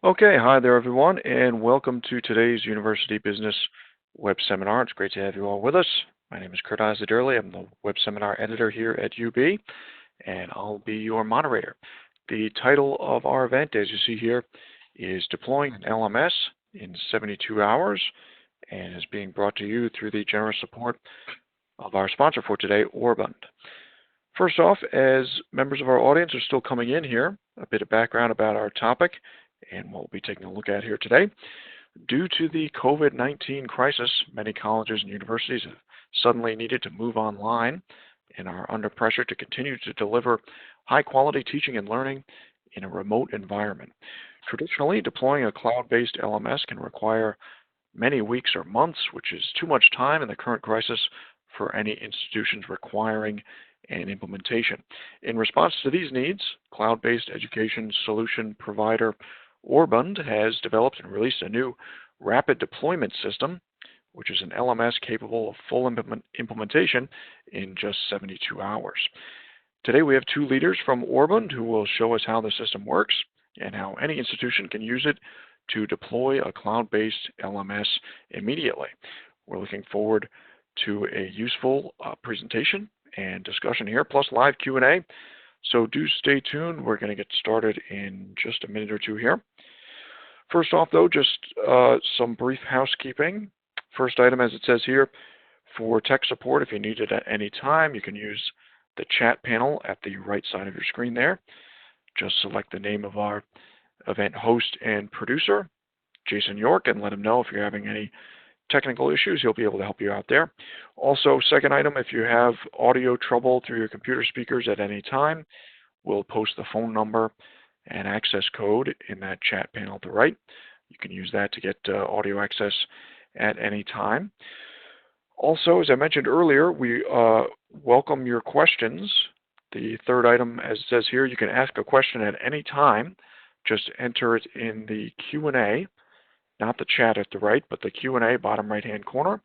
Okay, hi there, everyone, and welcome to today's University Business Web Seminar. It's great to have you all with us. My name is Kurt Izadurley. I'm the Web Seminar Editor here at UB, and I'll be your moderator. The title of our event, as you see here, is Deploying an LMS in 72 Hours, and is being brought to you through the generous support of our sponsor for today, Orbund. First off, as members of our audience are still coming in here, a bit of background about our topic and what we'll be taking a look at here today. Due to the COVID-19 crisis, many colleges and universities have suddenly needed to move online and are under pressure to continue to deliver high-quality teaching and learning in a remote environment. Traditionally, deploying a cloud-based LMS can require many weeks or months, which is too much time in the current crisis for any institutions requiring an implementation. In response to these needs, cloud-based education solution provider Orbund has developed and released a new rapid deployment system, which is an LMS capable of full implementation in just 72 hours. Today we have two leaders from Orbund who will show us how the system works and how any institution can use it to deploy a cloud-based LMS immediately. We're looking forward to a useful presentation and discussion here, plus live Q&A. So do stay tuned. We're going to get started in just a minute or two here. First off, though, just some brief housekeeping. First item, as it says here, for tech support, if you need it at any time, you can use the chat panel at the right side of your screen there. Just select the name of our event host and producer, Jason York, and let him know if you're having any technical issues. He'll be able to help you out there. Also, second item, if you have audio trouble through your computer speakers at any time, we'll post the phone number and access code in that chat panel to the right. You can use that to get audio access at any time. Also, as I mentioned earlier, we welcome your questions. The third item, as it says here, you can ask a question at any time. Just enter it in the Q&A, not the chat at the right, but the Q&A bottom right-hand corner.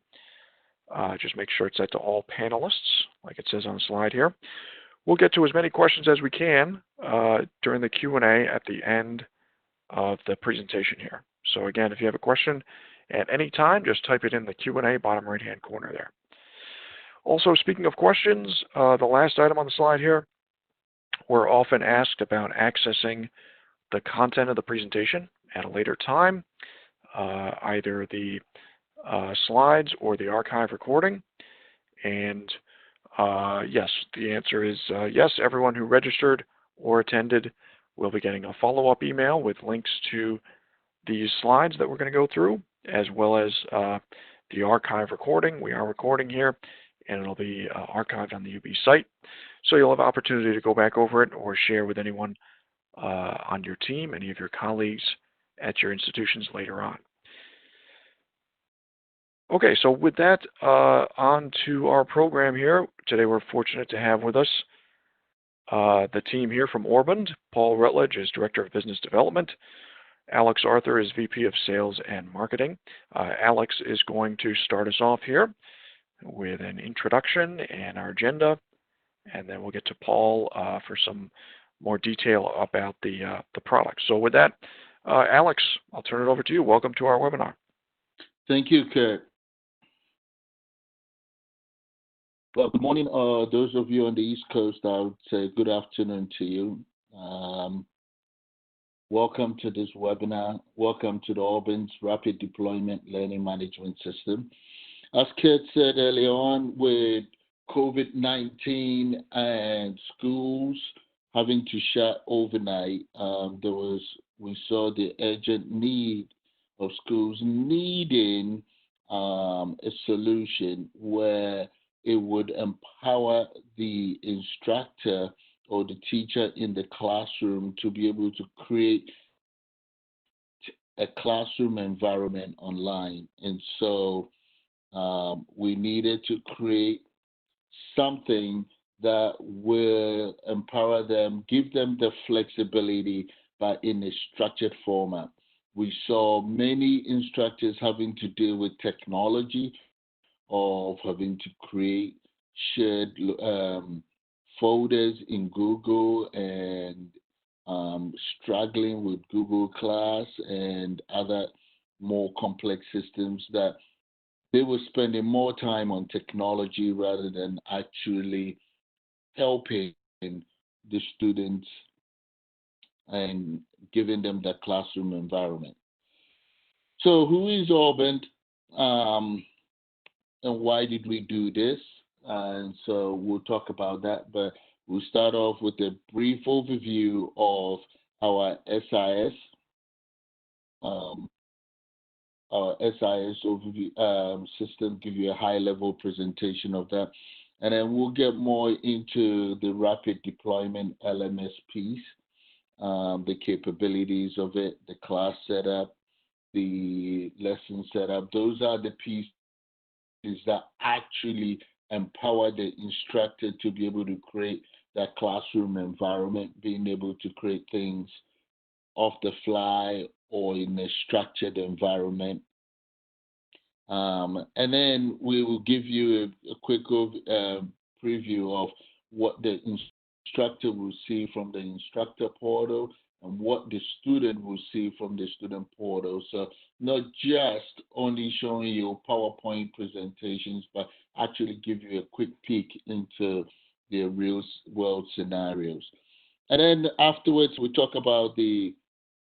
Just make sure it's set to all panelists, like it says on the slide here. We'll get to as many questions as we can during the Q&A at the end of the presentation here. So again, if you have a question at any time, just type it in the Q&A bottom right-hand corner there. Also, speaking of questions, the last item on the slide here, we're often asked about accessing the content of the presentation at a later time, either the slides or the archive recording. And yes, the answer is yes, everyone who registered or attended will be getting a follow-up email with links to these slides that we're going to go through, as well as the archive recording. We are recording here, and it'll be archived on the UB site. So you'll have opportunity to go back over it or share with anyone on your team, any of your colleagues at your institutions later on. Okay, so with that, on to our program here. Today we're fortunate to have with us the team here from Orbund. Paul Rutledge is Director of Business Development. Alex Arthur is VP of Sales and Marketing. Alex is going to start us off here with an introduction and our agenda, and then we'll get to Paul for some more detail about the product. So with that, Alex, I'll turn it over to you. Welcome to our webinar. Thank you, Kurt. Well, good morning, those of you on the East Coast. I would say good afternoon to you. Welcome to this webinar. Welcome to the Orbund's Rapid Deployment Learning Management System. As Kurt said earlier on, with COVID-19 and schools having to shut overnight, we saw the urgent need of schools needing a solution where it would empower the instructor or the teacher in the classroom to be able to create a classroom environment online. And so we needed to create something that will empower them, give them the flexibility, but in a structured format. We saw many instructors having to deal with technology of having to create shared folders in Google and struggling with Google Class and other more complex systems, that they were spending more time on technology rather than actually helping the students and giving them the classroom environment. So, who is Orbent, um, and why did we do this? And so we'll talk about that, but we'll start off with a brief overview of our SIS, um, our SIS overview system, give you a high level presentation of that. And then we'll get more into the rapid deployment LMS piece, the capabilities of it, the class setup, the lesson setup. Those are the pieces that actually empower the instructor to be able to create that classroom environment, being able to create things off the fly or in a structured environment. And then we will give you a quick preview of what the instructor will see from the instructor portal and what the student will see from the student portal. So not just only showing you PowerPoint presentations, but actually give you a quick peek into the real world scenarios. And then afterwards, we talk about the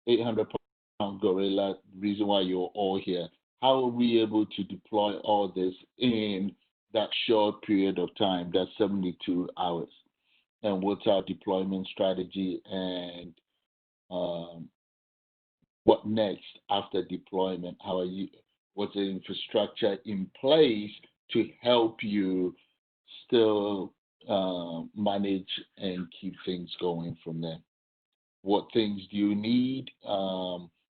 800-pound gorilla, reason why you're all here. How are we able to deploy all this in that short period of time, that's 72 hours? And what's our deployment strategy, and um, what next after deployment? How are you? What's the infrastructure in place to help you still manage and keep things going from there? What things do you need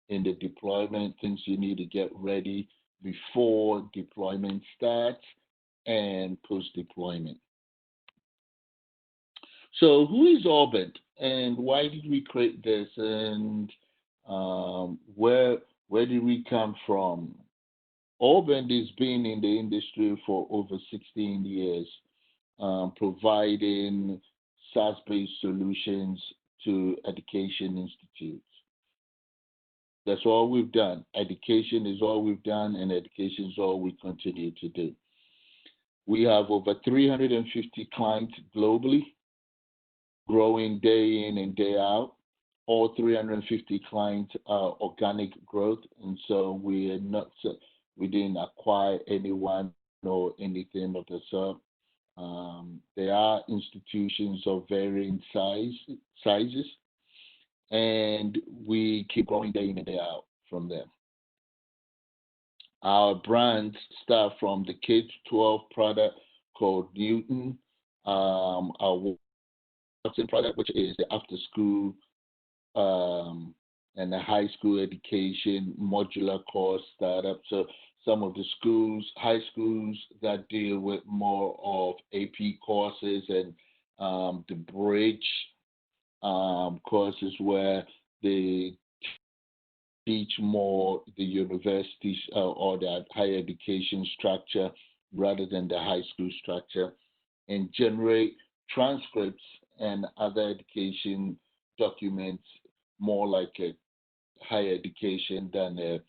in the deployment, things you need to get ready before deployment starts and post deployment. So, who is Orbit and why did we create this, and where did we come from? Orbit has been in the industry for over 16 years, providing SaaS-based solutions to education institutes. That's all we've done. Education is all we've done, and education is all we continue to do. We have over 350 clients globally, growing day in and day out. All 350 clients are organic growth, and so we didn't acquire anyone or anything of the sort. They are institutions of varying sizes, and we keep growing day in and day out from there. Our brands start from the K-12 product called Newton, our Watson product, which is the after school and the high school education modular course startup. So some of the schools, high schools that deal with more of AP courses and the bridge courses where they teach more the universities or the higher education structure rather than the high school structure, and generate transcripts and other education documents more like a higher education than a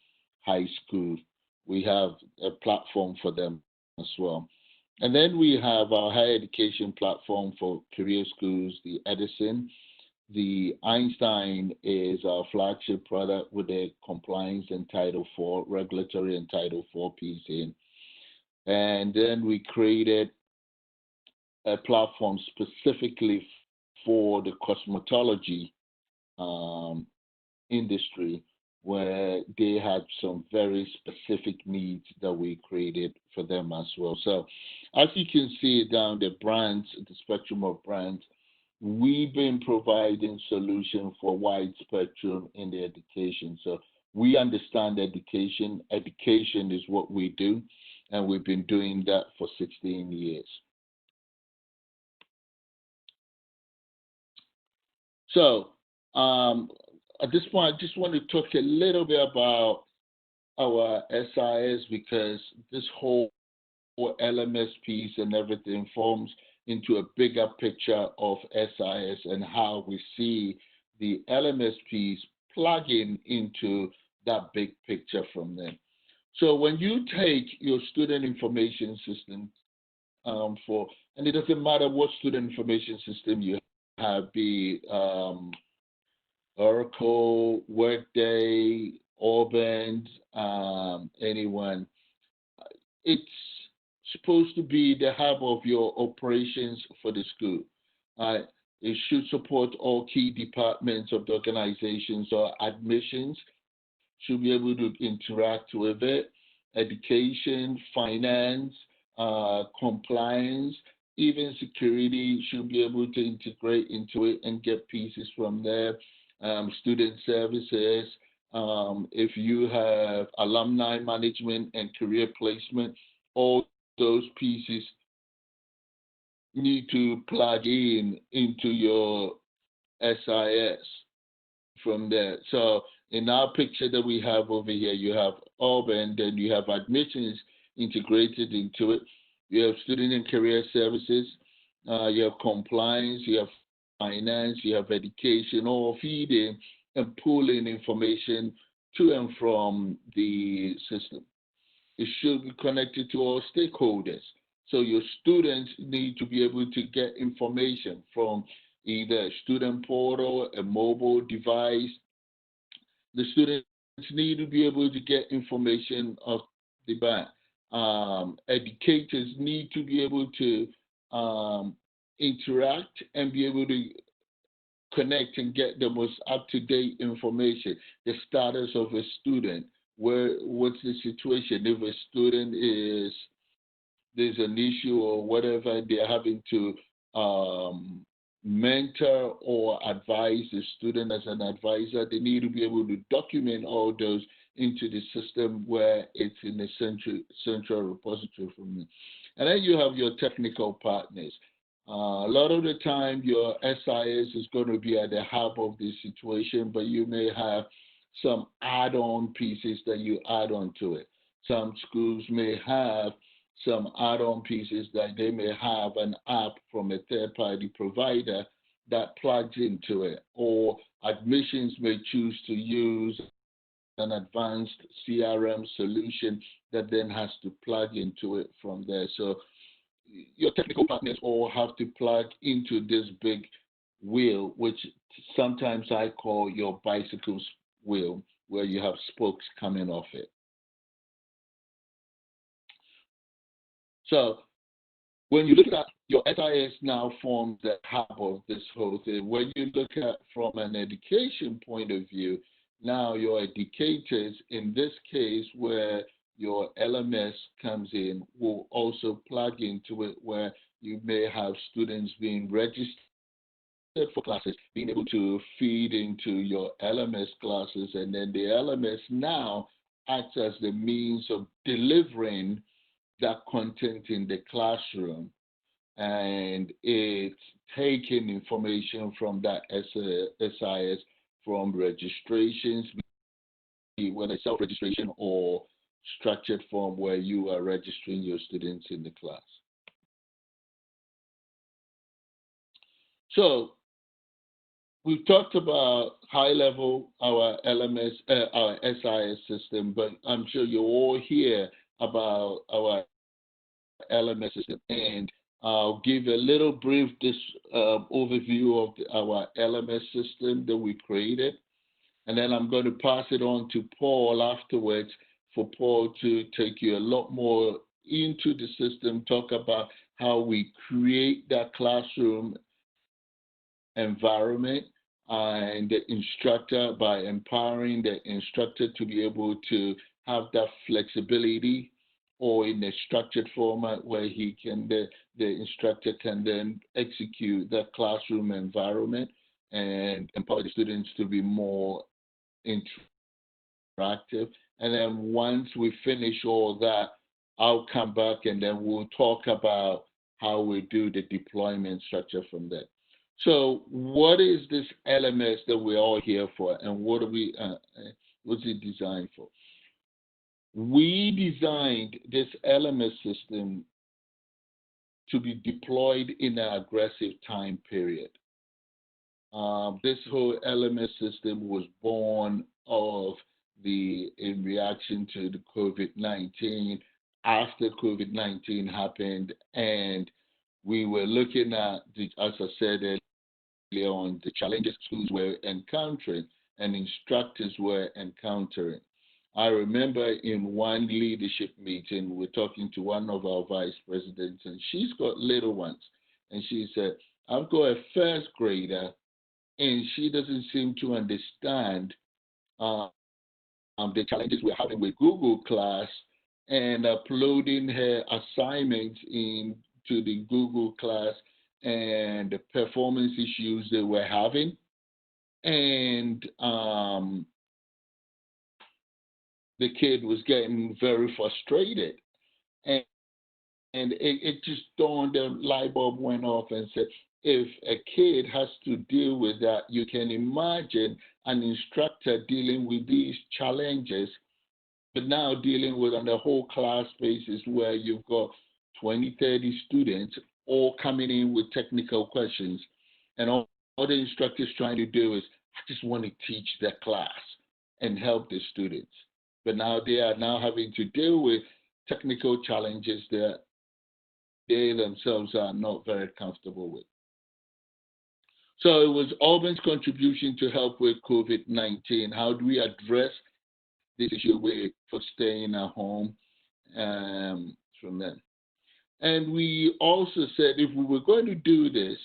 high school. We have a platform for them as well. And then we have our higher education platform for career schools, the Edison. The Einstein is our flagship product with the compliance and Title IV, regulatory and Title IV piece in. And then we created a platform specifically for the cosmetology um, industry, where they had some very specific needs that we created for them as well. So, as you can see down the brands, the spectrum of brands, we've been providing solution for wide spectrum in the education. So we understand education. Education is what we do, and we've been doing that for 16 years. So at this point, I just want to talk a little bit about our SIS, because this whole LMS piece and everything forms into a bigger picture of SIS and how we see the LMS piece plugging into that big picture from there. So when you take your student information system and it doesn't matter what student information system you have, be Oracle, Workday, Orband, anyone, it's supposed to be the hub of your operations for the school. Uh, it should support all key departments of the organizations or admissions, should be able to interact with it, education, finance, compliance, even security should be able to integrate into it and get pieces from there. Student services, if you have alumni management and career placement, all those pieces need to plug in into your SIS from there. So in our picture that we have over here, you have Auburn, then you have admissions integrated into it. You have student and career services, you have compliance, you have finance, you have education, all feeding and pulling information to and from the system. It should be connected to all stakeholders. So your students need to be able to get information from either a student portal, a mobile device. The students need to be able to get information of the bank. Educators need to be able to interact and be able to connect and get the most up-to-date information, the status of a student, what's the situation if a student is there's an issue or whatever they're having to mentor or advise the student as an advisor, they need to be able to document all those into the system where it's in a central repository for me. And then you have your technical partners. A lot of the time, your SIS is going to be at the hub of the situation, but you may have some add-on pieces that you add on to it. Some schools may have some add-on pieces that they may have an app from a third-party provider that plugs into it, or admissions may choose to use an advanced CRM solution that then has to plug into it from there. So your technical partners all have to plug into this big wheel, which sometimes I call your bicycle's wheel, where you have spokes coming off it. So when you look at your SIS now forms the hub of this whole thing. When you look at from an education point of view, now your educators, in this case where your LMS comes in, will also plug into it where you may have students being registered for classes, being able to feed into your LMS classes, and then the LMS now acts as the means of delivering that content in the classroom, and it's taking information from that SIS from registrations, whether self-registration or structured form where you are registering your students in the class. So we've talked about high level our LMS, our SIS system, but I'm sure you all hear about our LMS system, and I'll give a little brief overview of our LMS system that we created, and then I'm going to pass it on to Paul afterwards for Paul to take you a lot more into the system, talk about how we create that classroom environment and the instructor by empowering the instructor to be able to have that flexibility, or in a structured format where the instructor can then execute that classroom environment and empower the students to be more interactive. And then once we finish all that, I'll come back and then we'll talk about how we do the deployment structure from there. So what is this LMS that we're all here for, and what's it designed for? We designed this LMS system to be deployed in an aggressive time period. This whole LMS system was born in reaction to the COVID-19. After COVID-19 happened, and we were looking at, as I said earlier on, the challenges schools were encountering and instructors were encountering. I remember in one leadership meeting, we're talking to one of our vice presidents, and she's got little ones. And she said, I've got a first grader, and she doesn't seem to understand uh, the challenges we're having with Google Class and uploading her assignments into the Google Class and the performance issues they were having. And the kid was getting very frustrated. And, and it just dawned, the light bulb went off and said, if a kid has to deal with that, you can imagine an instructor dealing with these challenges, but now dealing with on a whole class basis where you've got 20, 30 students all coming in with technical questions. And all the instructor's trying to do is, I just want to teach the class and help the students. But now they are now having to deal with technical challenges that they themselves are not very comfortable with. So it was Auburn's contribution to help with COVID-19. How do we address this issue with for staying at home from them? And we also said if we were going to do this,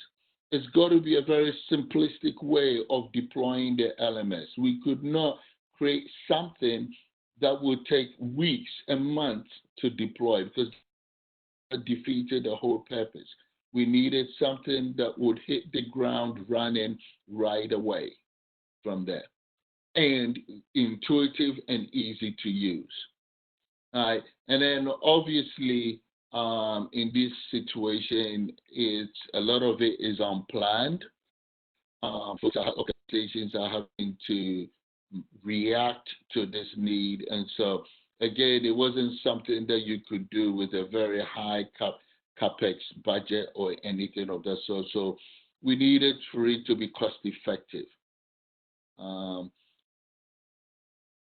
it's got to be a very simplistic way of deploying the LMS. We could not create something that would take weeks and months to deploy because that defeated the whole purpose. We needed something that would hit the ground running right away from there and intuitive and easy to use. All right. And then obviously, in this situation, it's a lot of it is unplanned. Organizations are having to react to this need, and so again, it wasn't something that you could do with a very high capex budget or anything of that sort. So we needed for it to be cost effective.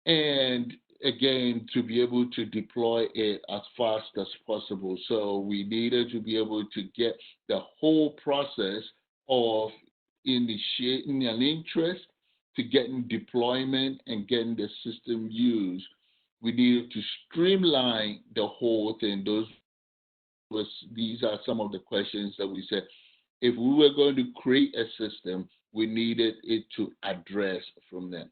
And again, to be able to deploy it as fast as possible. So we needed to be able to get the whole process of initiating an interest to getting deployment and getting the system used. We needed to streamline the whole thing. These are some of the questions that we said. If we were going to create a system, we needed it to address from them.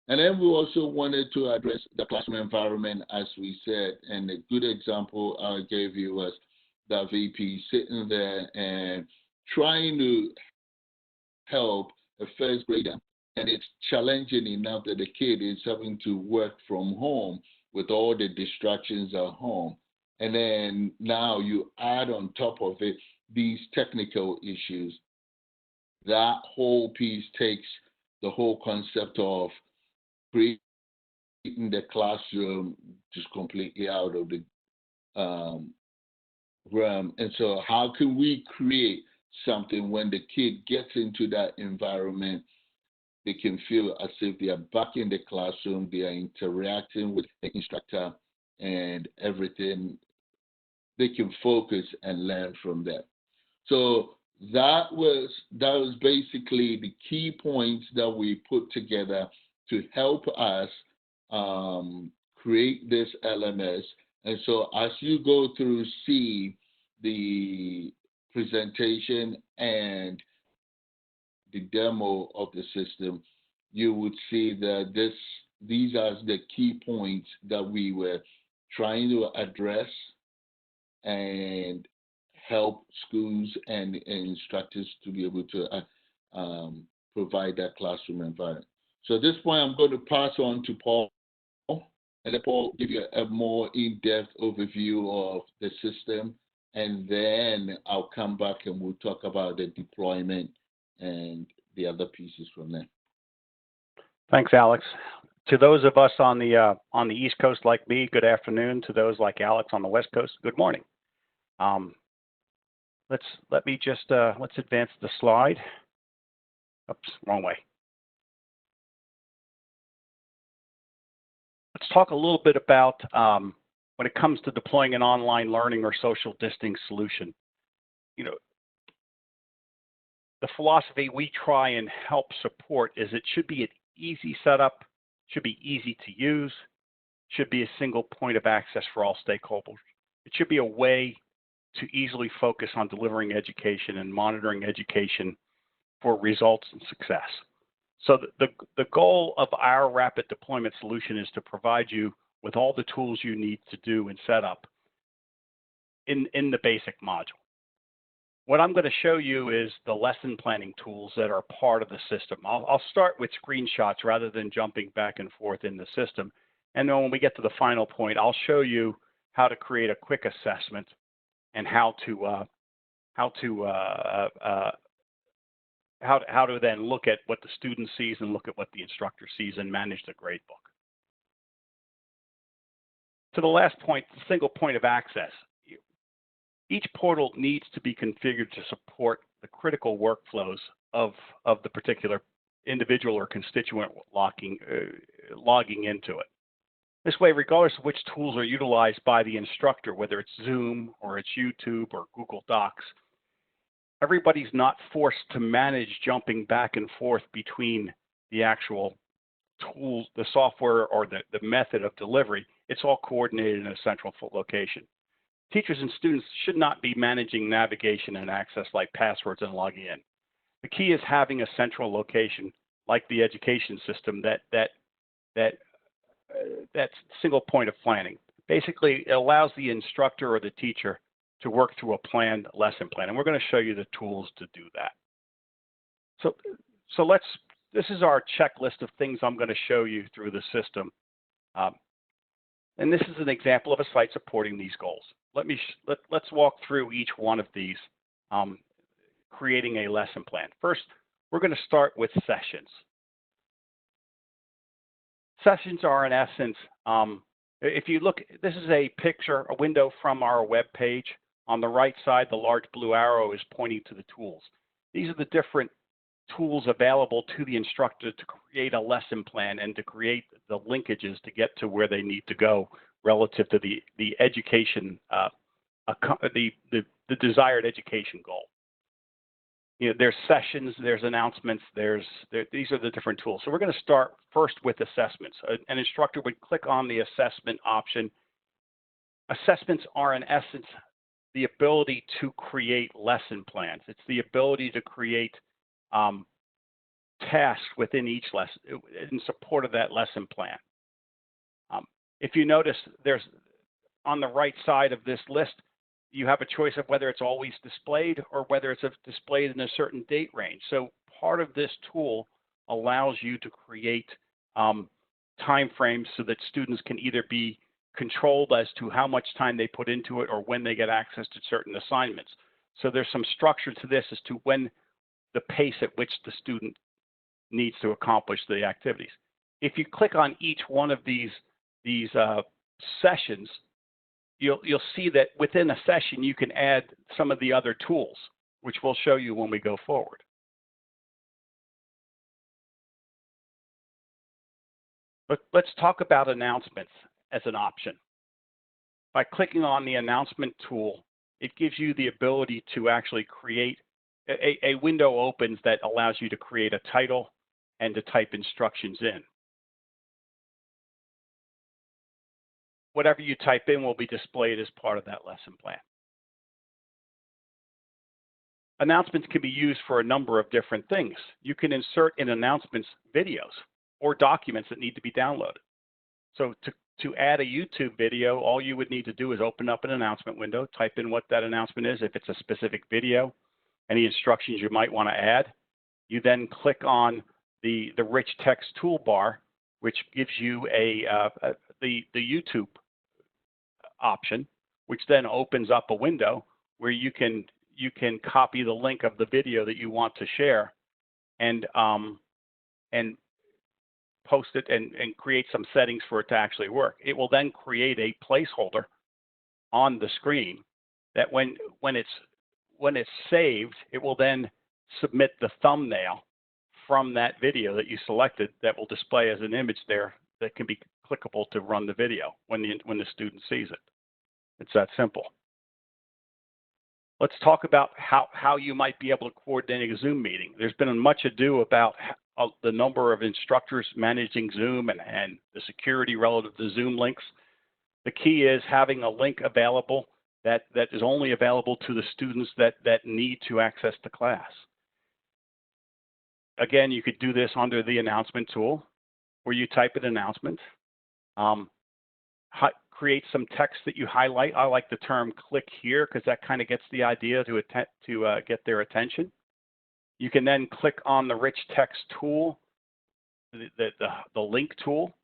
And then we also wanted to address the classroom environment, as we said. And a good example I gave you was the VP sitting there and trying to help a first grader. And it's challenging enough that the kid is having to work from home with all the distractions at home. And then now you add on top of it these technical issues. That whole piece takes the whole concept of creating the classroom just completely out of the realm. And so how can we create something when the kid gets into that environment, they can feel as if they are back in the classroom, they are interacting with the instructor and everything. They can focus and learn from that. So that was basically the key points that we put together to help us create this LMS. And so as you go through, see the presentation and the demo of the system, you would see that these are the key points that we were trying to address and help schools and instructors to be able to provide that classroom environment. So at this point, I'm going to pass on to Paul, and let Paul give you a more in-depth overview of the system, and then I'll come back and we'll talk about the deployment and the other pieces from there. Thanks, Alex. To those of us on the East Coast like me, good afternoon. To those like Alex on the West Coast, good morning. Let's advance the slide. Oops, wrong way. Let's talk a little bit about when it comes to deploying an online learning or social distancing solution. You know, the philosophy we try and help support is it should be an easy setup, should be easy to use, should be a single point of access for all stakeholders. It should be a way to easily focus on delivering education and monitoring education for results and success. So the goal of our rapid deployment solution is to provide you with all the tools you need to do and set up in the basic module. What I'm going to show you is the lesson planning tools that are part of the system. I'll start with screenshots rather than jumping back and forth in the system. And then when we get to the final point, I'll show you how to create a quick assessment and how to then look at what the student sees and look at what the instructor sees and manage the gradebook. To the last point, the single point of access. Each portal needs to be configured to support the critical workflows of the particular individual or constituent logging into it. This way, regardless of which tools are utilized by the instructor, whether it's Zoom or it's YouTube or Google Docs, everybody's not forced to manage jumping back and forth between the actual tools, the software, or the method of delivery. It's all coordinated in a central location. Teachers and students should not be managing navigation and access like passwords and logging in. The key is having a central location like the education system that's single point of planning. Basically, it allows the instructor or the teacher to work through a planned lesson plan, and we're going to show you the tools to do that. So this is our checklist of things I'm going to show you through the system. And this is an example of a site supporting these goals. Let's walk through each one of these, creating a lesson plan. First, we're going to start with sessions. Sessions are, in essence, if you look, this is a picture, a window from our web page. On the right side, the large blue arrow is pointing to the tools. These are the different tools available to the instructor to create a lesson plan and to create the linkages to get to where they need to go relative to the education, the desired education goal. You know, there's sessions, there's announcements, these are the different tools. So we're going to start first with assessments. An instructor would click on the assessment option. Assessments are, in essence, the ability to create lesson plans. It's the ability to create tasks within each lesson in support of that lesson plan. If you notice, there's on the right side of this list, you have a choice of whether it's always displayed or whether it's displayed in a certain date range. So part of this tool allows you to create time frames so that students can either be controlled as to how much time they put into it or when they get access to certain assignments. So there's some structure to this as to when the pace at which the student needs to accomplish the activities. If you click on each one of these sessions, you'll see that within a session you can add some of the other tools, which we'll show you when we go forward. But let's talk about announcements as an option. By clicking on the announcement tool, it gives you the ability to actually create a window opens that allows you to create a title and to type instructions in. Whatever you type in will be displayed as part of that lesson plan. Announcements can be used for a number of different things. You can insert in announcements videos or documents that need to be downloaded. So to add a YouTube video, all you would need to do is open up an announcement window, type in what that announcement is, if it's a specific video, any instructions you might want to add. You then click on the rich text toolbar, which gives you the YouTube option, which then opens up a window where you can copy the link of the video that you want to share and post it and create some settings for it to actually work. It will then create a placeholder on the screen that when it's saved, it will then submit the thumbnail from that video that you selected that will display as an image there that can be clickable to run the video when the student sees it. It's that simple. Let's talk about how you might be able to coordinate a Zoom meeting. There's been much ado about the number of instructors managing Zoom and the security relative to Zoom links. The key is having a link available that is only available to the students that need to access the class. Again, you could do this under the announcement tool, where you type an announcement, create some text that you highlight. I like the term "click here" because that kind of gets the idea to get their attention. You can then click on the rich text tool, the link tool,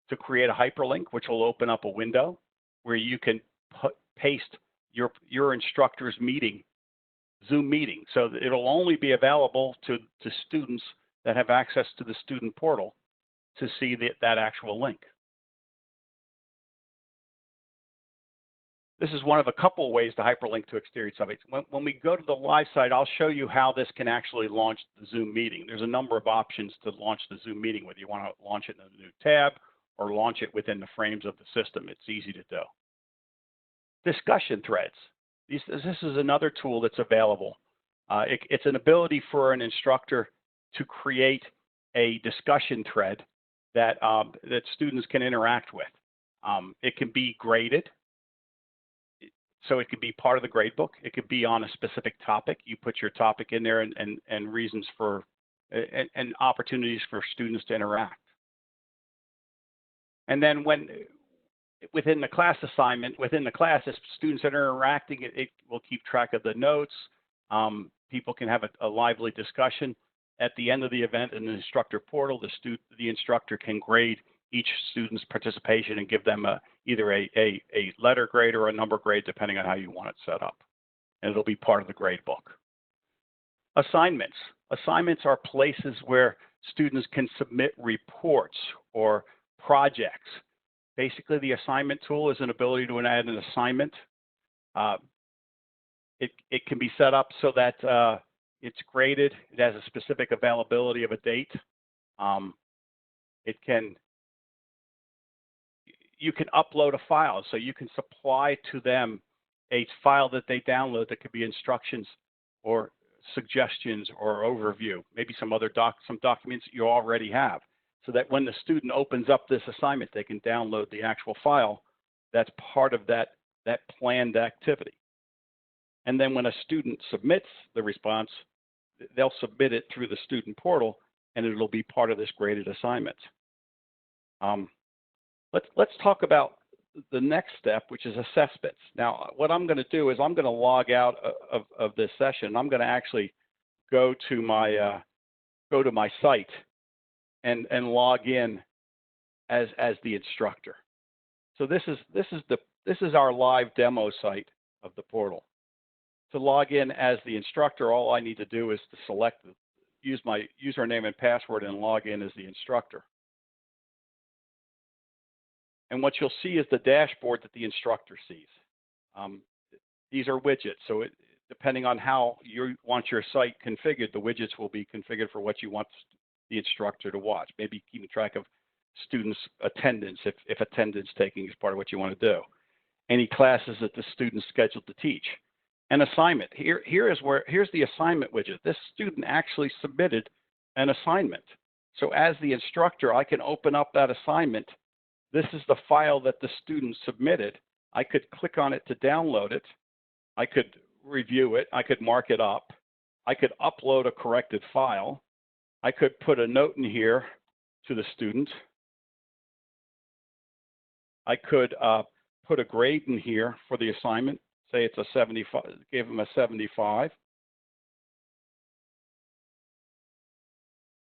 to create a hyperlink, which will open up a window where you can paste your instructor's Zoom meeting. So that it'll only be available to students that have access to the student portal to see that actual link. This is one of a couple of ways to hyperlink to exterior subjects. When we go to the live site, I'll show you how this can actually launch the Zoom meeting. There's a number of options to launch the Zoom meeting, whether you want to launch it in a new tab or launch it within the frames of the system. It's easy to do. Discussion threads. This is another tool that's available. It's an ability for an instructor to create a discussion thread that students can interact with. It can be graded. So it could be part of the gradebook. It could be on a specific topic. You put your topic in there and reasons for and opportunities for students to interact. And then within the class assignment, within the class, as students that are interacting, it will keep track of the notes. People can have a lively discussion. At the end of the event in the instructor portal, the instructor can grade each student's participation and give them either a letter grade or a number grade, depending on how you want it set up. And it'll be part of the grade book. Assignments. Assignments are places where students can submit reports or projects. Basically, the assignment tool is an ability to add an assignment. It can be set up so that it's graded. It has a specific availability of a date. You can upload a file, so you can supply to them a file that they download that could be instructions or suggestions or overview, maybe some other documents you already have, so that when the student opens up this assignment, they can download the actual file that's part of that planned activity. And then when a student submits the response, they'll submit it through the student portal, and it'll be part of this graded assignment. Let's talk about the next step, which is assessments. Now, what I'm going to do is I'm going to log out of this session. I'm going to actually go to my site and log in as the instructor. So this is our live demo site of the portal. To log in as the instructor, all I need to do is to use my username and password and log in as the instructor. And what you'll see is the dashboard that the instructor sees. These are widgets, so depending on how you want your site configured, the widgets will be configured for what you want the instructor to watch. Maybe keeping track of students' attendance, if attendance taking is part of what you want to do. Any classes that the student's scheduled to teach. An assignment. Here's the assignment widget. This student actually submitted an assignment. So as the instructor, I can open up that assignment. This is the file that the student submitted. I could click on it to download it. I could review it. I could mark it up. I could upload a corrected file. I could put a note in here to the student. I could put a grade in here for the assignment. Say it's a 75, give them a 75.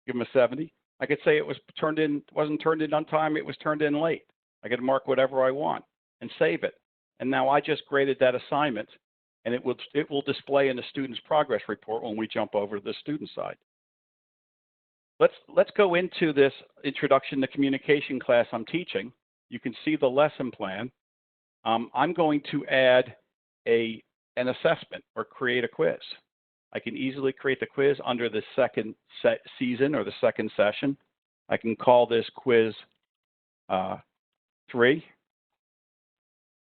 Give them a 70. I could say it wasn't turned in on time, it was turned in late. I could mark whatever I want and save it. And now I just graded that assignment, and it will display in the student's progress report when we jump over to the student side. Let's go into this Introduction to Communication class I'm teaching. You can see the lesson plan. I'm going to add an assessment or create a quiz. I can easily create the quiz under the second season or the second session. I can call this quiz 3.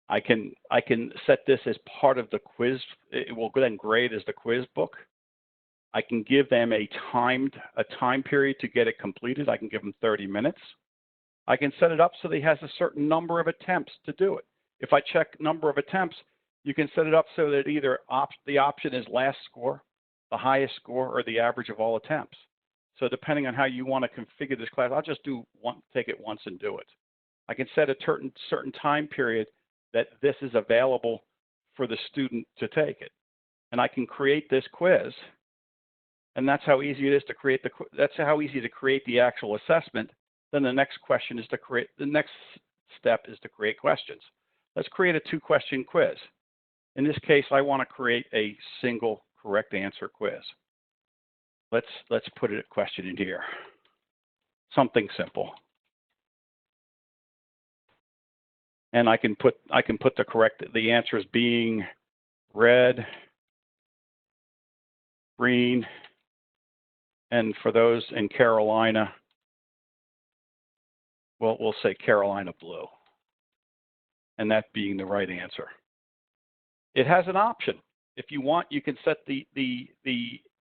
I can set this as part of the quiz. It will then grade as the quiz book. I can give them a time period to get it completed. I can give them 30 minutes. I can set it up so that he has a certain number of attempts to do it. If I check number of attempts, you can set it up so that either the option is last score, the highest score, or the average of all attempts. So depending on how you want to configure this class, I'll just take it once and do it. I can set a certain time period that this is available for the student to take it. And I can create this quiz. And that's how easy it is to create that's how easy to create the actual assessment. Then the next step is to create questions. Let's create a 2-question quiz. In this case, I want to create a single correct answer quiz. Let's put a question in here. Something simple. And I can put the answers being red, green, and for those in Carolina, we'll say Carolina blue, and that being the right answer. It has an option. If you want, you can set the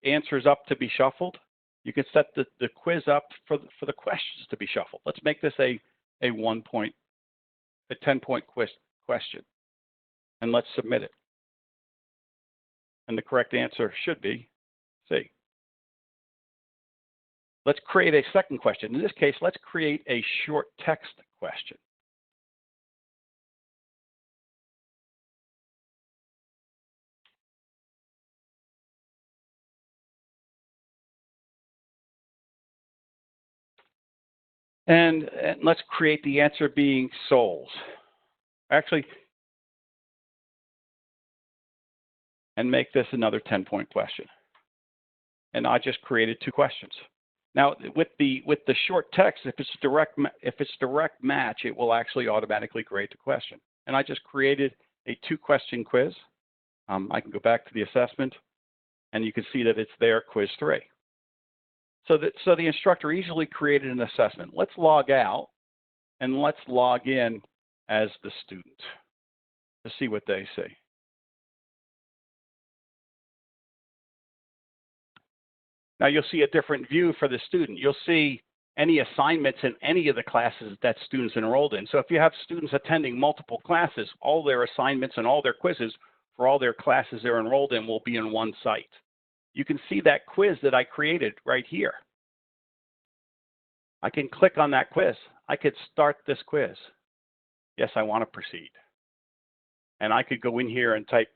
answers up to be shuffled. You can set the quiz up for the questions to be shuffled. Let's make this a 10-point question, and let's submit it. And the correct answer should be C. Let's create a second question. In this case, let's create a short text question. And let's create the answer being souls. Actually, and make this another 10-point question. And I just created 2 questions. Now, with the short text, if it's direct match, it will actually automatically grade the question. And I just created a 2-question quiz. I can go back to the assessment, and you can see that it's there, quiz 3. So the instructor easily created an assessment. Let's log out, and let's log in as the student to see what they see. Now you'll see a different view for the student. You'll see any assignments in any of the classes that students enrolled in. So if you have students attending multiple classes, all their assignments and all their quizzes for all their classes they're enrolled in will be in one site. You can see that quiz that I created right here. I can click on that quiz. I could start this quiz. Yes, I want to proceed. And I could go in here and type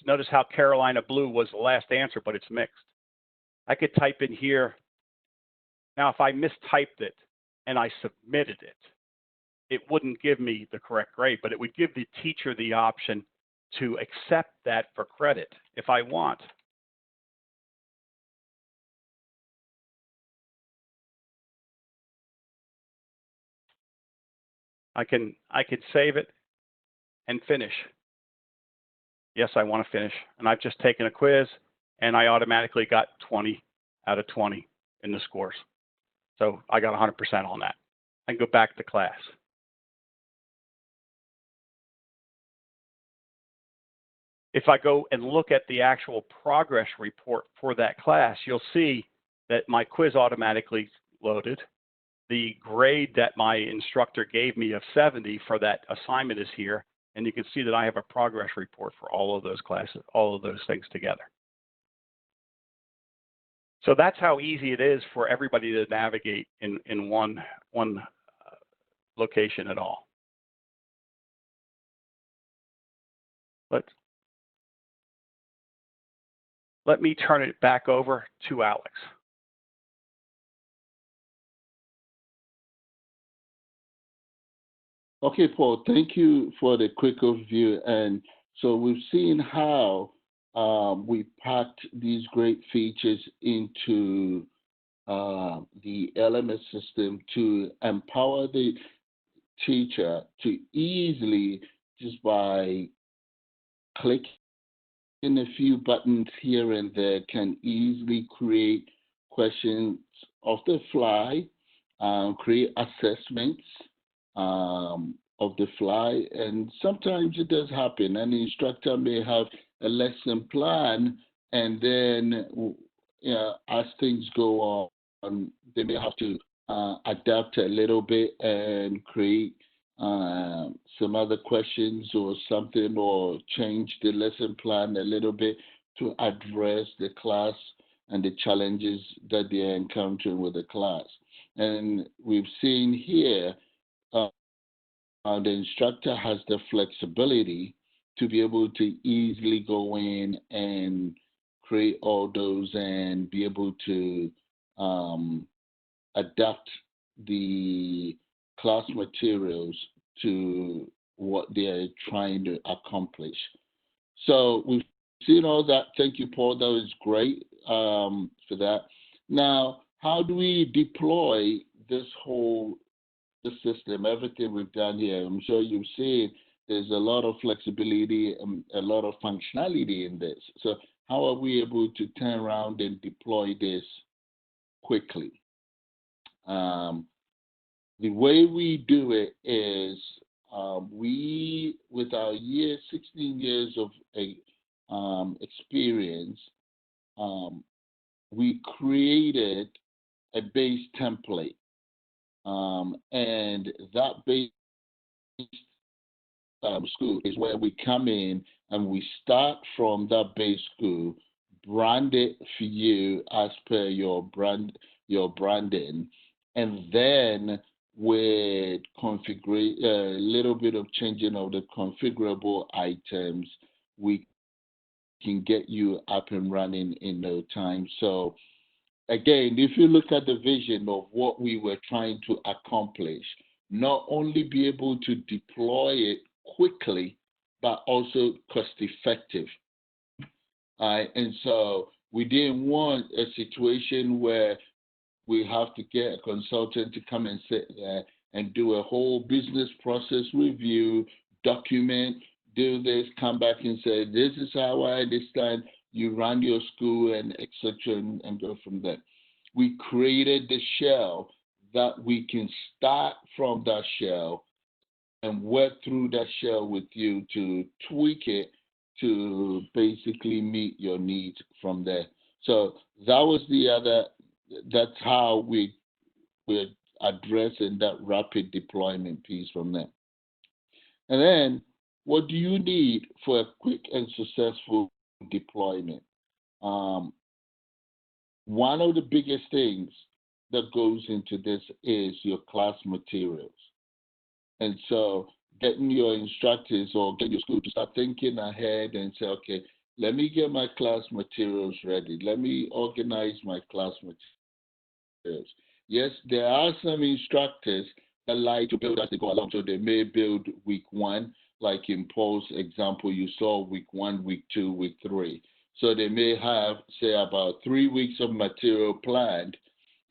notice how Carolina blue was the last answer, but it's mixed. I could type in here. Now, if I mistyped it and I submitted it, it wouldn't give me the correct grade, but it would give the teacher the option to accept that for credit if I want. I can save it and finish. Yes, I want to finish. And I've just taken a quiz, and I automatically got 20 out of 20 in the scores. So I got 100% on that. I can go back to class. If I go and look at the actual progress report for that class, you'll see that my quiz automatically loaded. The grade that my instructor gave me of 70 for that assignment is here, and you can see that I have a progress report for all of those classes, all of those things together. So that's how easy it is for everybody to navigate in one location at all. Let me turn it back over to Alex. Okay, Paul, thank you for the quick overview. And so we've seen how we packed these great features into the LMS system to empower the teacher to easily, just by clicking a few buttons here and there can easily create questions off the fly, create assessments of the fly, and sometimes it does happen. An instructor may have a lesson plan, and then as things go on, they may have to adapt a little bit and create some other questions or something, or change the lesson plan a little bit to address the class and the challenges that they're encountering with the class. And we've seen here the instructor has the flexibility to be able to easily go in and create all those and be able to adapt the class materials to what they're trying to accomplish. So we've seen all that. Thank you, Paul. That was great for that. Now, how do we deploy this whole system, everything we've done here? I'm sure you've seen there's a lot of flexibility and a lot of functionality in this. So how are we able to turn around and deploy this quickly? The way we do it is we, with our 16 years of experience, we created a base template. And that base school is where we come in and we start from that base school, brand it for you as per your branding, and then with configure a little bit of changing of the configurable items, we can get you up and running in no time. So again, if you look at the vision of what we were trying to accomplish, not only be able to deploy it quickly, but also cost effective. And so we didn't want a situation where we have to get a consultant to come and sit there and do a whole business process review, document, do this, come back and say, this is how I understand you run your school, and etc., and go from there. We created the shell that we can start from that shell and work through that shell with you to tweak it to basically meet your needs from there. So that was that's how we're addressing that rapid deployment piece from there. And then, what do you need for a quick and successful deployment? One of the biggest things that goes into this is your class materials. And so getting your instructors or getting your school to start thinking ahead and say, okay, let me get my class materials ready. Let me organize my class materials. Yes, there are some instructors that like to build as they go along. So they may build week one, like in Paul's example, you saw week 1, week 2, week 3. So they may have, say, about 3 weeks of material planned.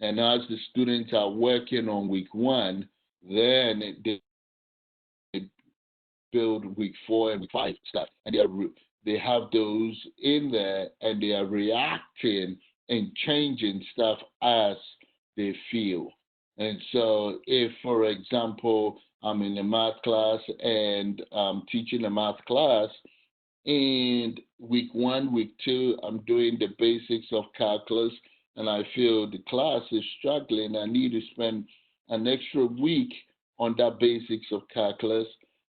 And as the students are working on week 1, then they build week 4 and week 5 stuff. And they have those in there, and they are reacting and changing stuff as they feel. And so if, for example, I'm in a math class and I'm teaching a math class, and week 1, week 2, I'm doing the basics of calculus, and I feel the class is struggling, I need to spend an extra week on that basics of calculus.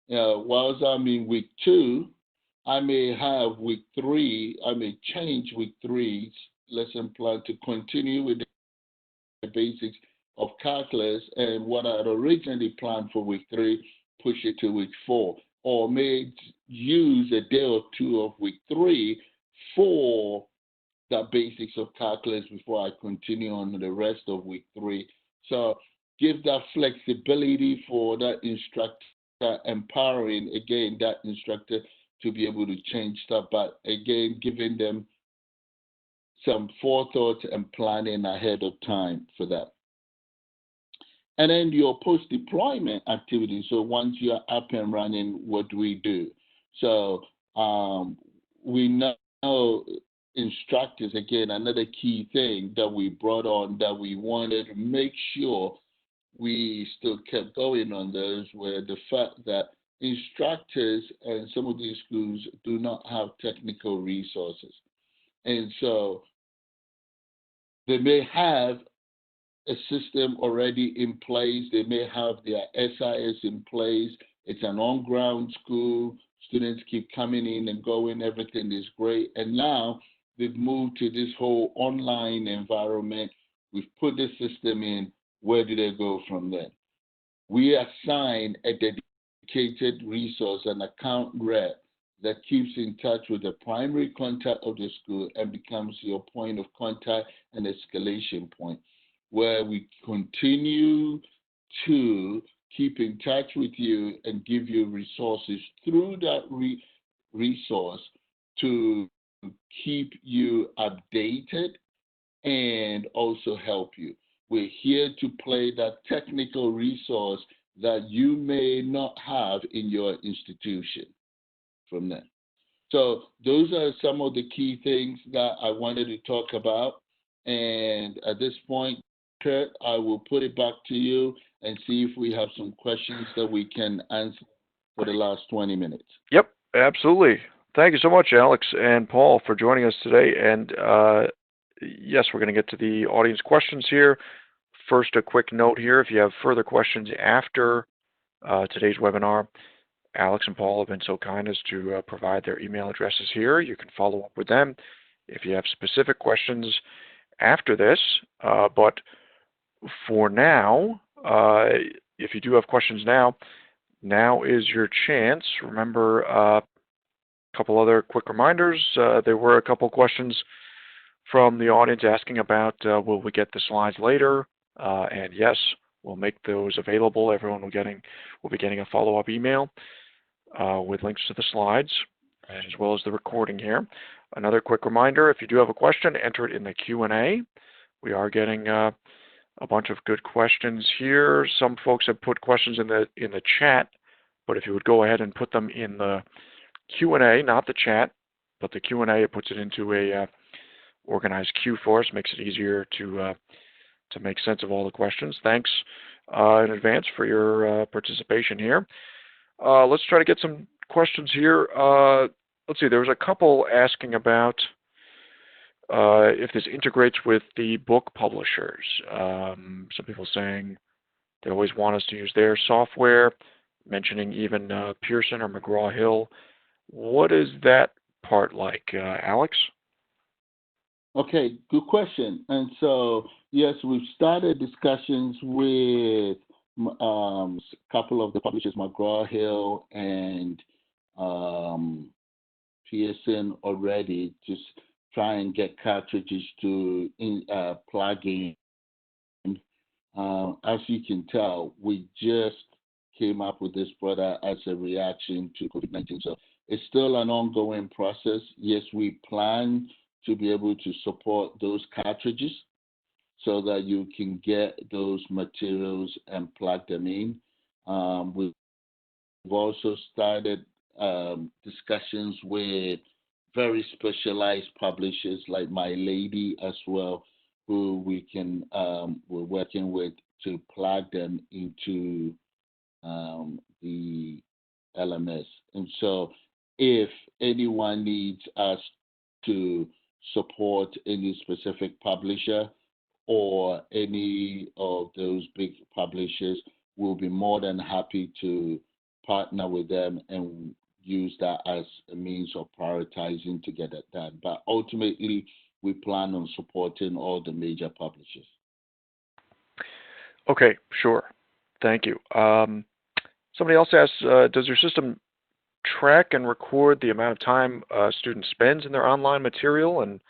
Whilst I'm in week 2, I may have week 3, I may change week 3's lesson plan to continue with the basics of calculus, and what I had originally planned for week 3, push it to week 4, or may use a day or two of week 3 for the basics of calculus before I continue on the rest of week 3. So give that flexibility for that instructor, empowering, again, that instructor to be able to change stuff, but again, giving them some forethought and planning ahead of time for that. And then your post-deployment activities. So once you're up and running, what do we do? So we know instructors, again, another key thing that we brought on that we wanted to make sure we still kept going on those were the fact that instructors and some of these schools do not have technical resources. And so they may have a system already in place. They may have their SIS in place. It's an on-ground school. Students keep coming in and going. Everything is great. And now they've moved to this whole online environment. We've put the system in. Where do they go from there? We assign a dedicated resource, an account rep that keeps in touch with the primary contact of the school and becomes your point of contact and escalation point, where we continue to keep in touch with you and give you resources through that resource to keep you updated and also help you. We're here to play that technical resource that you may not have in your institution from them. So those are some of the key things that I wanted to talk about. And at this point, Kurt, I will put it back to you and see if we have some questions that we can answer for the last 20 minutes. Yep, absolutely. Thank you so much, Alex and Paul, for joining us today. And yes, we're going to get to the audience questions here. First, a quick note here. If you have further questions after today's webinar, Alex and Paul have been so kind as to provide their email addresses here. You can follow up with them if you have specific questions after this. But for now, if you do have questions now is your chance. Remember, a couple other quick reminders. There were a couple questions from the audience asking about will we get the slides later? And yes, we'll make those available. Everyone will be getting a follow-up email with links to the slides as well as the recording here. Another quick reminder, if you do have a question, enter it in the Q&A. We are getting a bunch of good questions here. Some folks have put questions in the chat, but if you would go ahead and put them in the Q&A, not the chat, but the Q&A, it puts it into a organized queue for us, makes it easier to make sense of all the questions. Thanks in advance for your participation here. Let's try to get some questions here. Let's see, there was a couple asking about if this integrates with the book publishers. Some people saying they always want us to use their software, mentioning even Pearson or McGraw-Hill. What is that part like, Alex? Okay, good question. And so, yes, we've started discussions with a couple of the publishers, McGraw-Hill and Pearson already, just try and get cartridges to plug in. As you can tell, we just came up with this product as a reaction to COVID-19. So it's still an ongoing process. Yes, we plan to be able to support those cartridges so that you can get those materials and plug them in. We've also started discussions with very specialized publishers like My Lady as well, who we're working with to plug them into the LMS. And so if anyone needs us to support any specific publisher or any of those big publishers, we'll be more than happy to partner with them and use that as a means of prioritizing to get it done. But ultimately, we plan on supporting all the major publishers. Okay, sure. Thank you. Somebody else asks, does your system track and record the amount of time a student spends in their online material and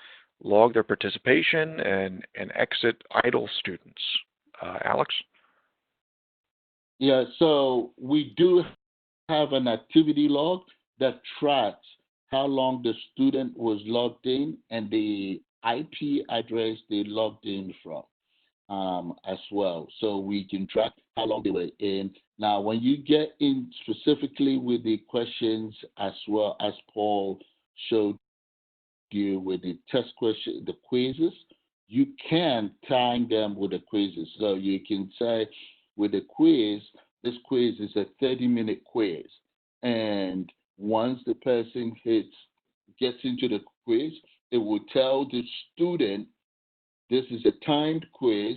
log their participation and exit idle students? Alex? Yeah, so we do have an activity log that tracks how long the student was logged in and the IP address they logged in from as well. So we can track how long they were in. Now, when you get in specifically with the questions as well as Paul showed deal with the test question, the quizzes, you can time them with the quizzes. So you can say with the quiz, this quiz is a 30-minute quiz. And once the person gets into the quiz, it will tell the student this is a timed quiz,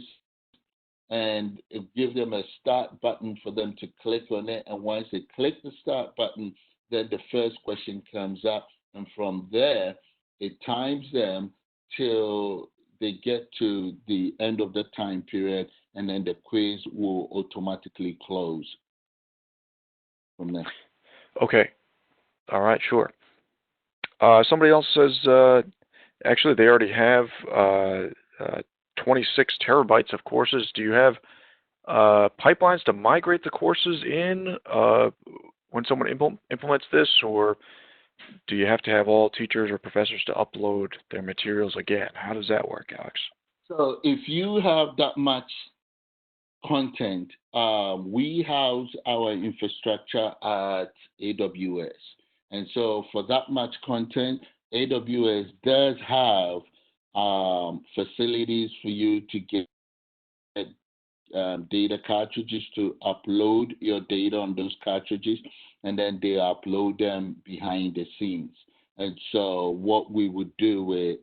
and it gives them a start button for them to click on it. And once they click the start button, then the first question comes up. And from there, it times them till they get to the end of the time period, and then the quiz will automatically close from there. Okay. All right, sure. Somebody else says actually they already have 26 terabytes of courses. Do you have pipelines to migrate the courses in when someone implements this, or do you have to have all teachers or professors to upload their materials again? How does that work, Alex? So if you have that much content, we house our infrastructure at AWS. And so for that much content, AWS does have facilities for you to get data cartridges to upload your data on those cartridges, and then they upload them behind the scenes. And so what we would do with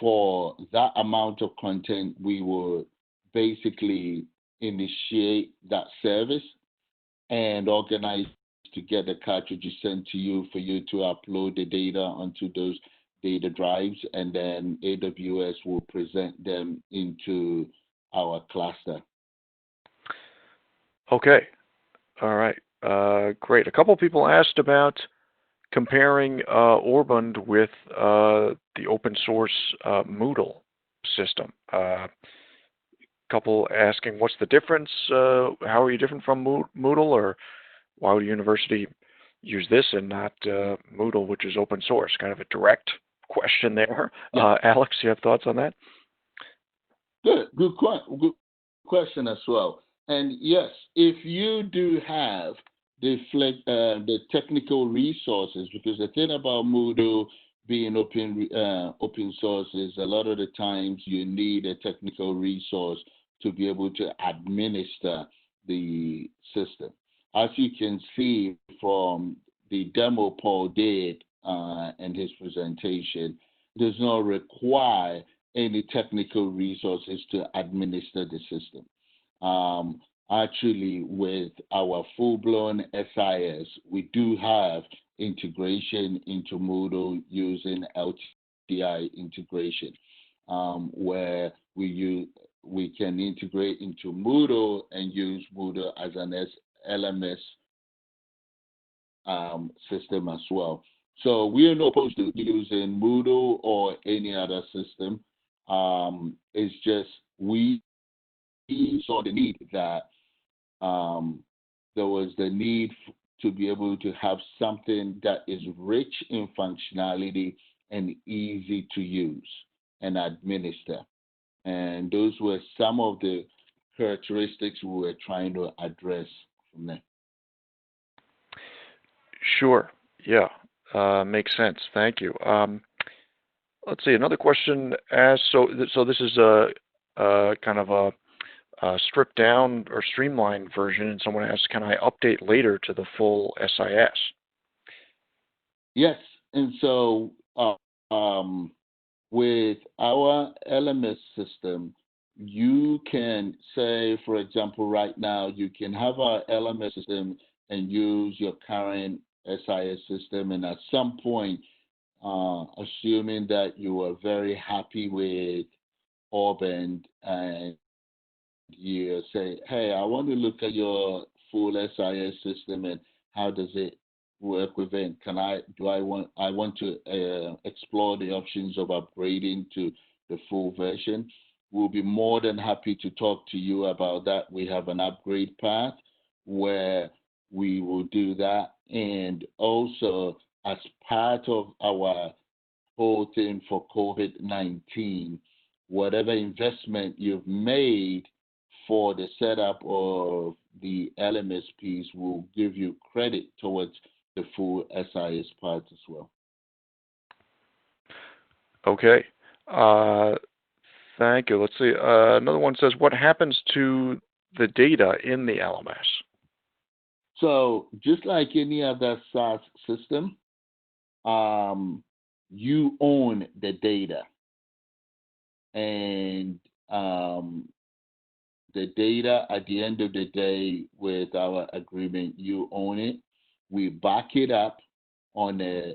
for that amount of content, we would basically initiate that service and organize to get the cartridges sent to you for you to upload the data onto those data drives, and then AWS will present them into our cluster. Okay. All right. Great. A couple people asked about comparing Orbund with the open source Moodle system. Couple asking what's the difference? How are you different from Moodle, or why would a university use this and not Moodle, which is open source? Kind of a direct question there. Yeah. Alex, you have thoughts on that? Good question as well. And yes, if you do have the technical resources, because the thing about Moodle being open source is a lot of the times you need a technical resource to be able to administer the system. As you can see from the demo Paul did in his presentation, it does not require any technical resources to administer the system. Actually, with our full-blown SIS, we do have integration into Moodle using LTI integration, where we can integrate into Moodle and use Moodle as an LMS system as well. So we are not opposed to using Moodle or any other system. It's just we saw the need that there was the need to be able to have something that is rich in functionality and easy to use and administer. And those were some of the characteristics we were trying to address from there. Sure. Yeah. Makes sense. Thank you. Let's see. Another question asked. So this is a kind of a stripped down or streamlined version, and someone asks, can I update later to the full SIS? Yes, and so with our LMS system, you can say, for example, right now, you can have our LMS system and use your current SIS system, and at some point, assuming that you are very happy with Orbund and you say, hey, I want to look at your full SIS system and how does it work with it? I want to explore the options of upgrading to the full version. We'll be more than happy to talk to you about that. We have an upgrade path where we will do that. And also, as part of our whole thing for COVID-19, whatever investment you've made for the setup of the LMS piece will give you credit towards the full SIS part as well. Okay. Uh, Thank you. Let's see. Another one says, what happens to the data in the LMS? So just like any other SaaS system, um, you own the data, and the data at the end of the day with our agreement, you own it. We back it up on a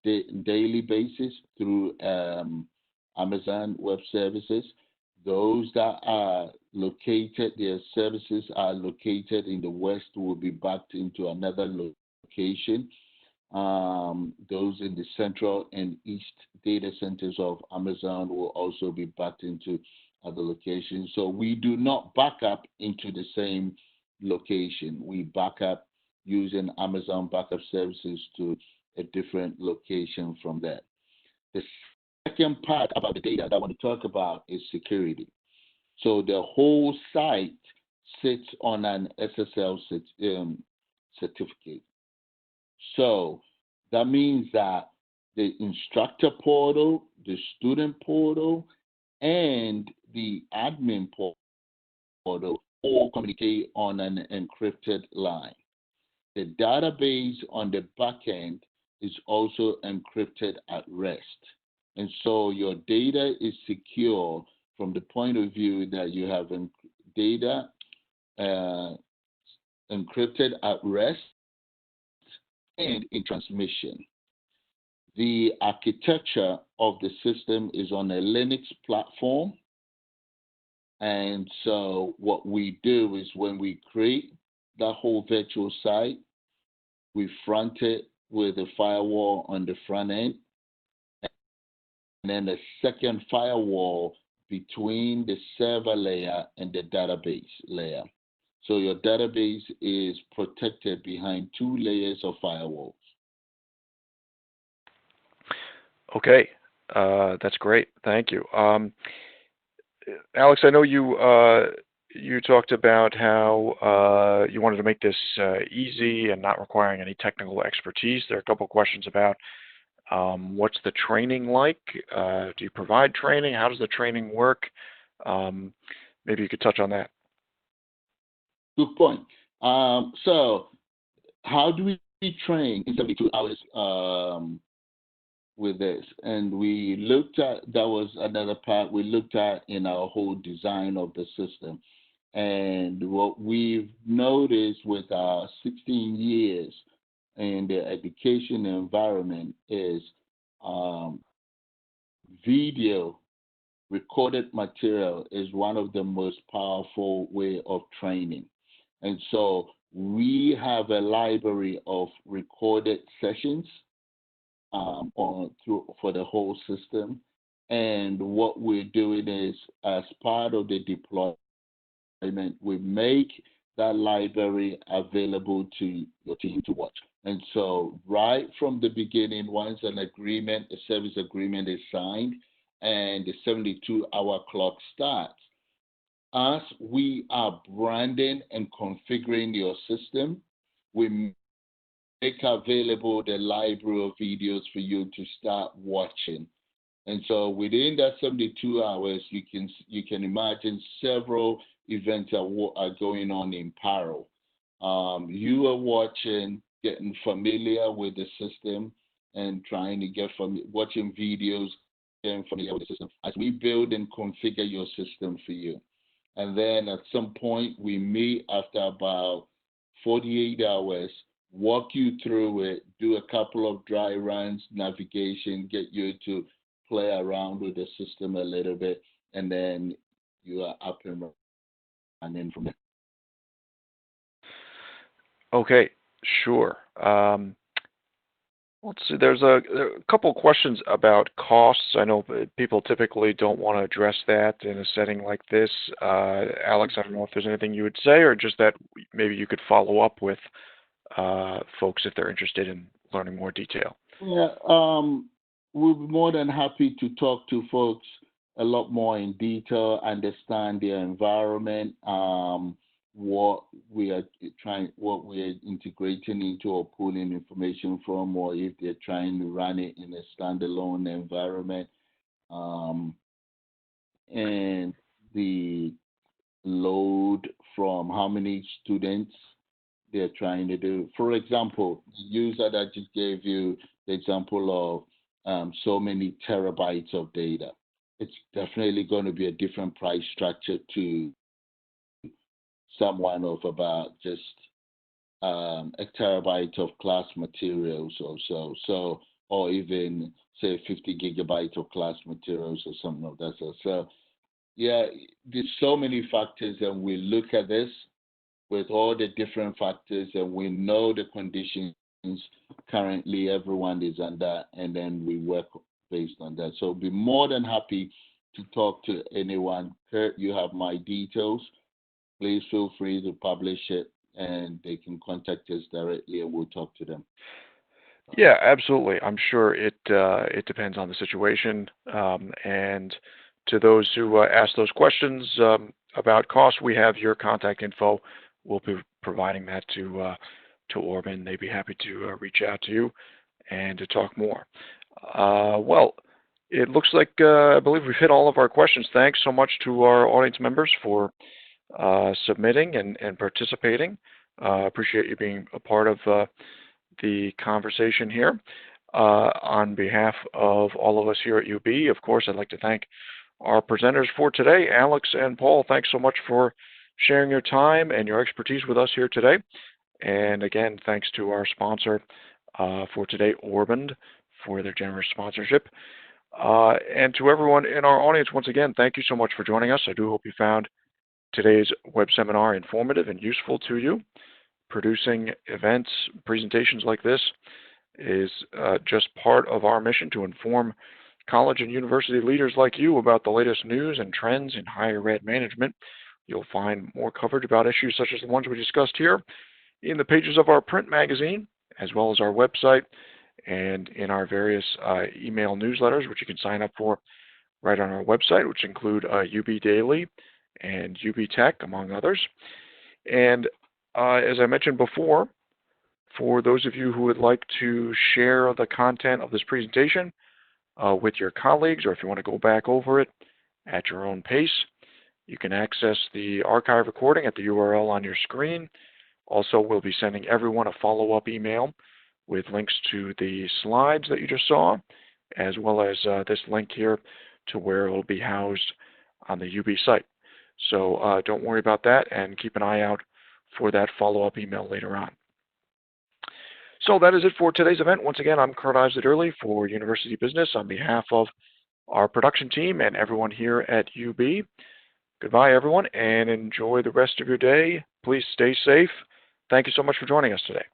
daily basis through Amazon Web Services. Those that are located, their services are located in the West will be backed into another location. Those in the central and east data centers of Amazon will also be backed into other locations. So we do not back up into the same location. We back up using Amazon backup services to a different location from that. The second part about the data that I want to talk about is security. So the whole site sits on an SSL certificate. So that means that the instructor portal, the student portal, and the admin portal all communicate on an encrypted line. The database on the back end is also encrypted at rest. And so your data is secure from the point of view that you have data uh, encrypted at rest and in transmission. The architecture of the system is on a Linux platform. And so what we do is when we create that whole virtual site, we front it with a firewall on the front end, and then a second firewall between the server layer and the database layer. So your database is protected behind two layers of firewalls. Okay. That's great. Thank you. Alex, I know you talked about how you wanted to make this easy and not requiring any technical expertise. There are a couple of questions about what's the training like? Do you provide training? How does the training work? Maybe you could touch on that. Good point. So how do we train in 72 hours with this? And we looked at, that was another part we looked at in our whole design of the system. And what we've noticed with our 16 years in the education environment is video recorded material is one of the most powerful way of training. And so we have a library of recorded sessions for the whole system. And what we're doing is, as part of the deployment, we make that library available to your team to watch. And so right from the beginning, once an agreement, a service agreement is signed and the 72-hour clock starts, as we are branding and configuring your system, we make available the library of videos for you to start watching. And so within that 72 hours, you can imagine several events are going on in parallel. You are watching, getting familiar with the system, and trying to get from watching videos, getting familiar with the system as we build and configure your system for you. And then at some point, we meet after about 48 hours, walk you through it, do a couple of dry runs, navigation, get you to play around with the system a little bit, and then you are up and running from there. Okay, sure. Let's see. There's a couple questions about costs. I know people typically don't want to address that in a setting like this. Alex, I don't know if there's anything you would say, or just that maybe you could follow up with folks if they're interested in learning more detail. Yeah, we'll be more than happy to talk to folks a lot more in detail, understand their environment, what we are what we are integrating into or pulling information from, or if they're trying to run it in a standalone environment. and the load from how many students they're trying to do. For example, the user that just gave you the example of so many terabytes of data, it's definitely going to be a different price structure to someone of about just a terabyte of class materials or so, or even say 50 gigabytes of class materials or something of that sort. So yeah, there's so many factors, and we look at this with all the different factors, and we know the conditions currently everyone is under, and then we work based on that. So be more than happy to talk to anyone. Kurt, you have my details. Please feel free to publish it, and they can contact us directly, and we'll talk to them. Yeah, absolutely. I'm sure it depends on the situation. And to those who ask those questions about cost, we have your contact info. We'll be providing that to Orban. They'd be happy to reach out to you and to talk more. Well, it looks like I believe we've hit all of our questions. Thanks so much to our audience members for submitting and participating. Appreciate you being a part of the conversation here. On behalf of all of us here at UB, of course, I'd like to thank our presenters for today, Alex and Paul. Thanks so much for sharing your time and your expertise with us here today. And again, thanks to our sponsor for today, Orban, for their generous sponsorship. And to everyone in our audience, once again, thank you so much for joining us. I do hope you found today's web seminar informative and useful to you. Producing events, presentations like this is just part of our mission to inform college and university leaders like you about the latest news and trends in higher ed management. You'll find more coverage about issues such as the ones we discussed here in the pages of our print magazine, as well as our website and in our various email newsletters, which you can sign up for right on our website, which include UB Daily and UB Tech, among others. And as I mentioned before, for those of you who would like to share the content of this presentation with your colleagues, or if you want to go back over it at your own pace, you can access the archive recording at the URL on your screen. Also, we'll be sending everyone a follow-up email with links to the slides that you just saw, as well as this link here to where it will be housed on the UB site. So don't worry about that, and keep an eye out for that follow-up email later on. So that is it for today's event. Once again, I'm Kurt Eisler for University Business on behalf of our production team and everyone here at UB. Goodbye, everyone, and enjoy the rest of your day. Please stay safe. Thank you so much for joining us today.